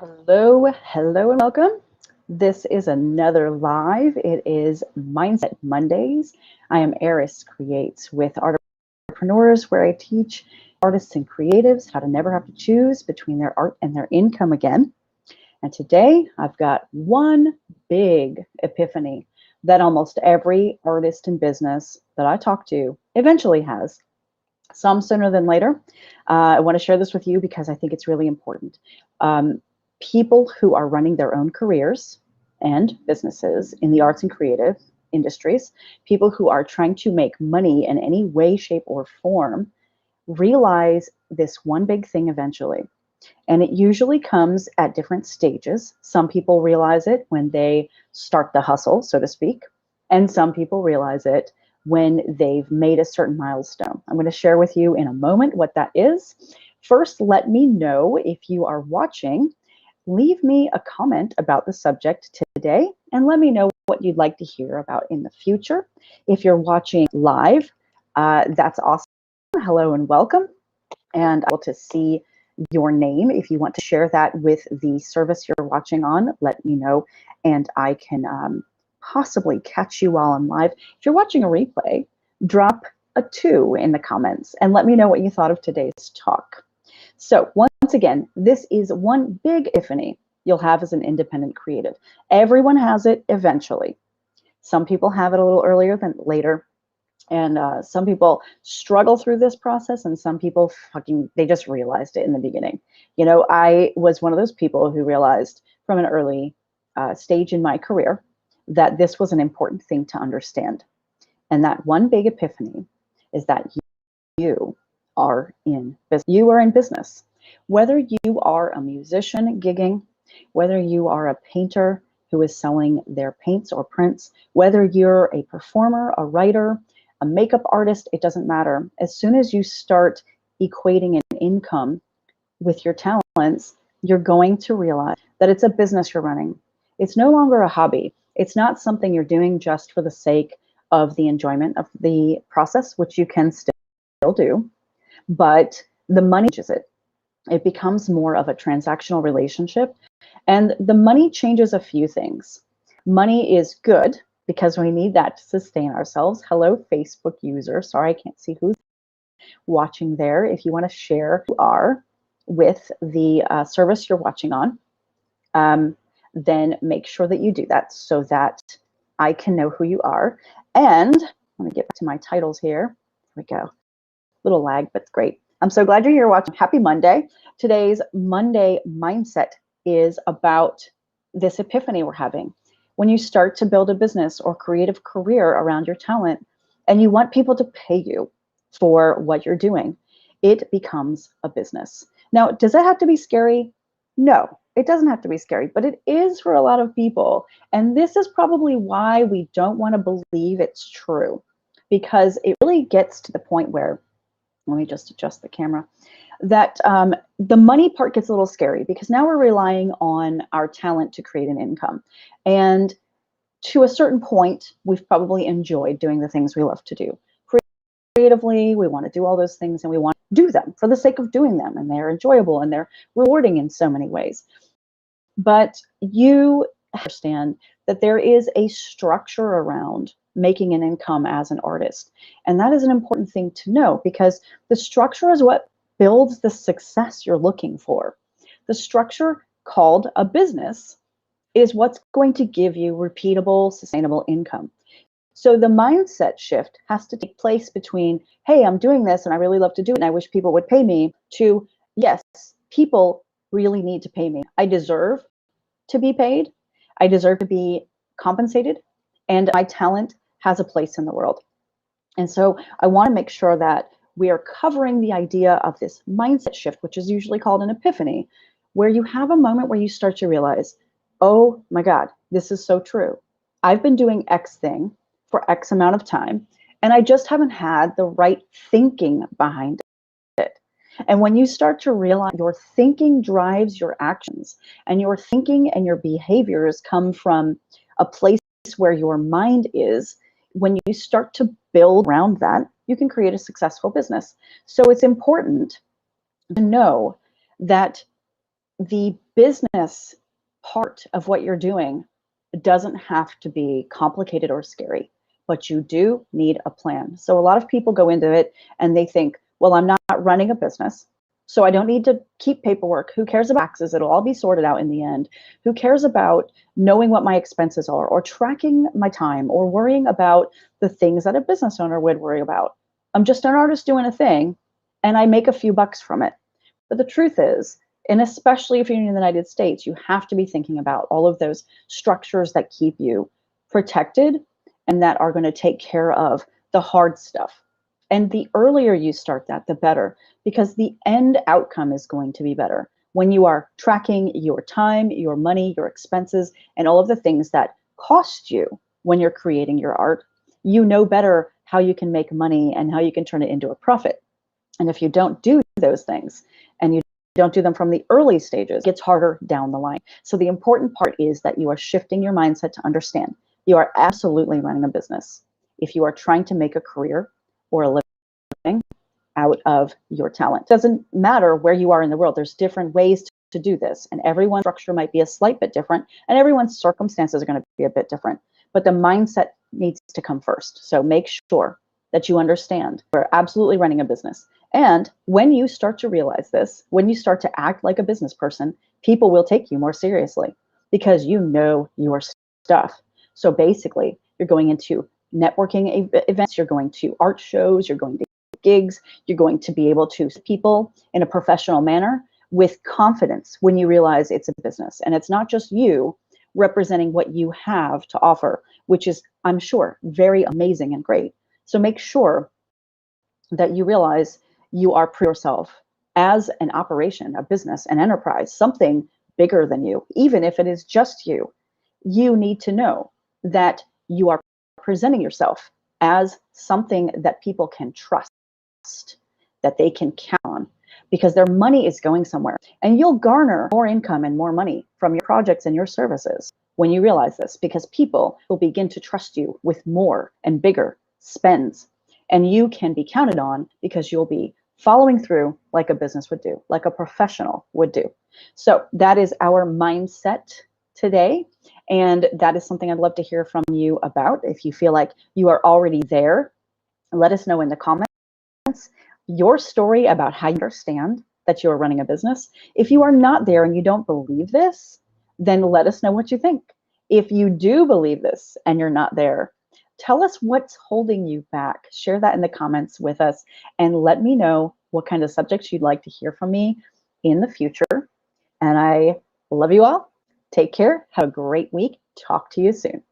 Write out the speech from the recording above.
Hello, and welcome. This is another live. It is Mindset Mondays. I am Eris Creates with Entrepreneurs, where I teach artists and creatives how to never have to choose between their art and their income again. And today I've got one big epiphany that almost every artist in business that I talk to eventually has. Some sooner than later. I want to share this with you because I think it's really important. People who are running their own careers and businesses in the arts and creative industries, people who are trying to make money in any way, shape, or form, realize this one big thing eventually. And it usually comes at different stages. Some people realize it when they start the hustle, so to speak, and some people realize it when they've made a certain milestone. I'm going to share with you in a moment what that is. First, let me know if you are watching. Leave me a comment about the subject today and let me know what you'd like to hear about in the future. If you're watching live, that's awesome. Hello and welcome. And I want to see your name. If you want to share that with the service you're watching on, let me know and I can possibly catch you while I'm live. If you're watching a replay, drop a 2 in the comments and let me know what you thought of today's talk. So once again, this is one big epiphany you'll have as an independent creative. Everyone has it eventually. Some people have it a little earlier than later. And some people struggle through this process, and some people they just realized it in the beginning. You know, I was one of those people who realized from an early stage in my career that this was an important thing to understand. And that one big epiphany is that you are in business. You are in business. Whether you are a musician gigging, whether you are a painter who is selling their paints or prints, whether you're a performer, a writer, a makeup artist, it doesn't matter. As soon as you start equating an income with your talents, you're going to realize that it's a business you're running. It's no longer a hobby. It's not something you're doing just for the sake of the enjoyment of the process, which you can still do, but the money changes it. It becomes more of a transactional relationship, and the money changes a few things. Money is good because we need that to sustain ourselves. Hello, Facebook user. Sorry, I can't see who's watching there. If you want to share who you are with the service you're watching on, then make sure that you do that so that I can know who you are. And let me get back to my titles here. Here we go. Little lag, but great. I'm so glad you're here watching. Happy Monday. Today's Monday Mindset is about this epiphany we're having. When you start to build a business or creative career around your talent and you want people to pay you for what you're doing, it becomes a business. Now, does that have to be scary? No, it doesn't have to be scary, but it is for a lot of people. And this is probably why we don't want to believe it's true, because it really gets to the point where, let me just adjust the camera, that the money part gets a little scary because now we're relying on our talent to create an income. And to a certain point, we've probably enjoyed doing the things we love to do. Creatively, we want to do all those things and we want to do them for the sake of doing them. And they're enjoyable and they're rewarding in so many ways. But you understand that there is a structure around making an income as an artist. And that is an important thing to know because the structure is what builds the success you're looking for. The structure called a business is what's going to give you repeatable, sustainable income. So the mindset shift has to take place between, hey, I'm doing this and I really love to do it and I wish people would pay me, to, yes, people really need to pay me. I deserve to be paid. I deserve to be compensated, and my talent has a place in the world. And so I want to make sure that we are covering the idea of this mindset shift, which is usually called an epiphany, where you have a moment where you start to realize, oh my God, this is so true. I've been doing X thing for X amount of time, and I just haven't had the right thinking behind it. And when you start to realize your thinking drives your actions, and your thinking and your behaviors come from a place where your mind is, when you start to build around that, you can create a successful business. So it's important to know that the business part of what you're doing doesn't have to be complicated or scary, but you do need a plan. So a lot of people go into it and they think, well, I'm not running a business, so I don't need to keep paperwork. Who cares about taxes? It'll all be sorted out in the end. Who cares about knowing what my expenses are or tracking my time or worrying about the things that a business owner would worry about? I'm just an artist doing a thing and I make a few bucks from it. But the truth is, and especially if you're in the United States, you have to be thinking about all of those structures that keep you protected and that are going to take care of the hard stuff. And the earlier you start that, the better, because the end outcome is going to be better. When you are tracking your time, your money, your expenses, and all of the things that cost you when you're creating your art, you know better how you can make money and how you can turn it into a profit. And if you don't do those things and you don't do them from the early stages, it gets harder down the line. So the important part is that you are shifting your mindset to understand you are absolutely running a business. If you are trying to make a career or a living out of your talent, it doesn't matter where you are in the world. There's different ways to do this, and everyone's structure might be a slight bit different, and everyone's circumstances are going to be a bit different. But the mindset needs to come first. So make sure that you understand you're absolutely running a business. And when you start to realize this, when you start to act like a business person, people will take you more seriously because you know your stuff. So basically, you're going into networking events, you're going to art shows, you're going to gigs, you're going to be able to see people in a professional manner with confidence when you realize it's a business. And it's not just you representing what you have to offer, which is, I'm sure, very amazing and great. So make sure that you realize you are yourself as an operation, a business, an enterprise, something bigger than you. Even if it is just you, you need to know that you are presenting yourself as something that people can trust, that they can count on, because their money is going somewhere. And you'll garner more income and more money from your projects and your services when you realize this, because people will begin to trust you with more and bigger spends. And you can be counted on because you'll be following through like a business would do, like a professional would do. So that is our mindset today. And that is something I'd love to hear from you about. If you feel like you are already there, let us know in the comments your story about how you understand that you are running a business. If you are not there and you don't believe this, then let us know what you think. If you do believe this and you're not there, tell us what's holding you back. Share that in the comments with us and let me know what kind of subjects you'd like to hear from me in the future. And I love you all. Take care. Have a great week. Talk to you soon.